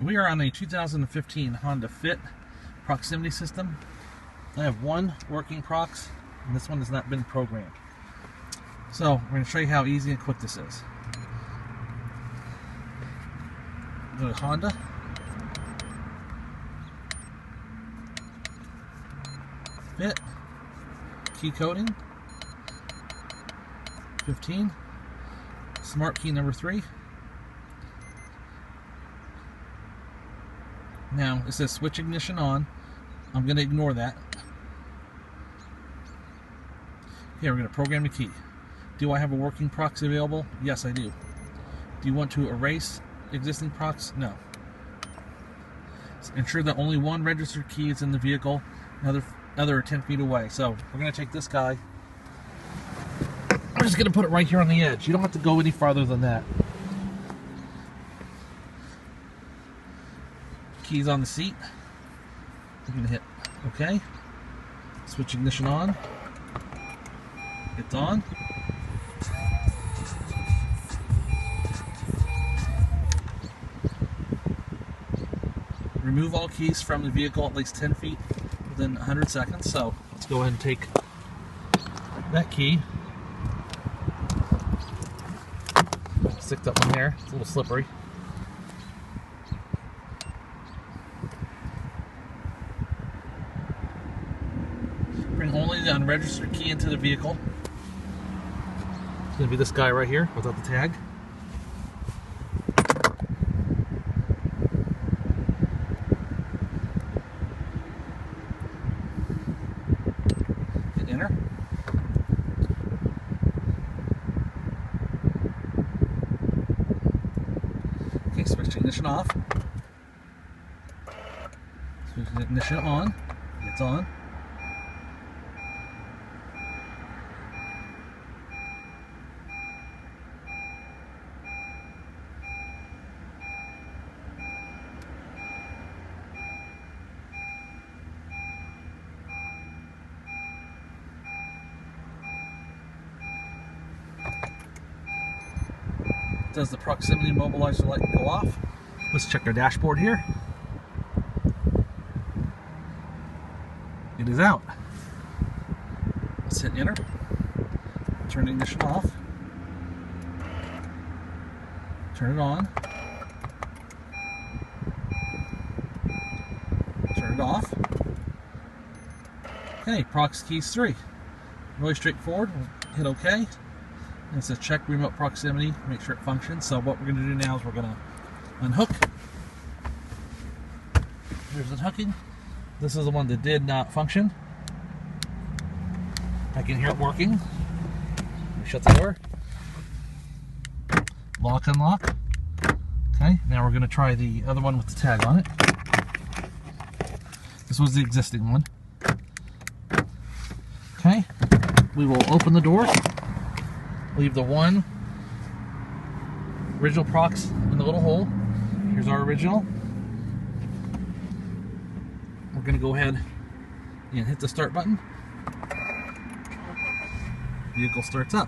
We are on a 2015 Honda Fit proximity system. I have one working prox, and this one has not been programmed. So we're going to show you how easy and quick this is. Go to Honda. Fit. Key coding. 15. Smart key number 3. Now it says switch ignition on. I'm going to ignore that. Okay, we're going to program the key. Do I have a working prox available? Yes, I do. Do you want to erase existing prox? No. Ensure that only one registered key is in the vehicle. Other are 10 feet away. So we're going to take this guy. I'm just going to put it right here on the edge. You don't have to go any farther than that. Keys on the seat. I'm going to hit OK. Switch ignition on. It's on. Remove all keys from the vehicle at least 10 feet within 100 seconds. So let's go ahead and take that key. Stick that one there. It's a little slippery. Bring only the unregistered key into the vehicle. It's going to be this guy right here without the tag. Hit enter. Okay, switch ignition off. Switch ignition on. It's on. Does the proximity immobilizer light go off? Let's check our dashboard here. It is out. Let's hit enter. Turn the ignition off. Turn it on. Turn it off. Okay, prox keys 3. Really straightforward. We'll hit OK. And it says check remote proximity, make sure it functions. So what we're going to do now is we're going to unhook. There's unhooking. This is the one that did not function. I can hear it working. Let me shut the door. Lock, unlock. Okay, now we're going to try the other one with the tag on it. This was the existing one. Okay, we will open the door. Leave the one original prox in the little hole. Here's our original. We're going to go ahead and hit the start button. Vehicle starts up.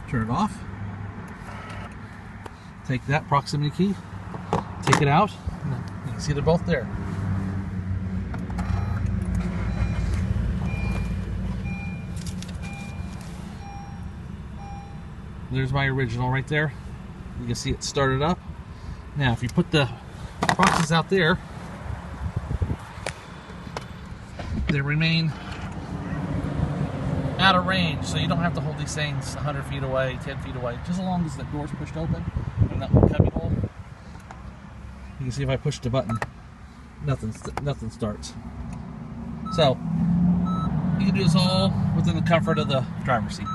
Turn it off. Take that proximity key. Take it out. You can see they're both there. There's my original right there. You can see it started up. Now, if you put the proxies out there, they remain out of range, so you don't have to hold these things 100 feet away, 10 feet away, just as long as the door's pushed open and that one cubby hole. You can see if I push the button, nothing starts. So, you can do this all within the comfort of the driver's seat.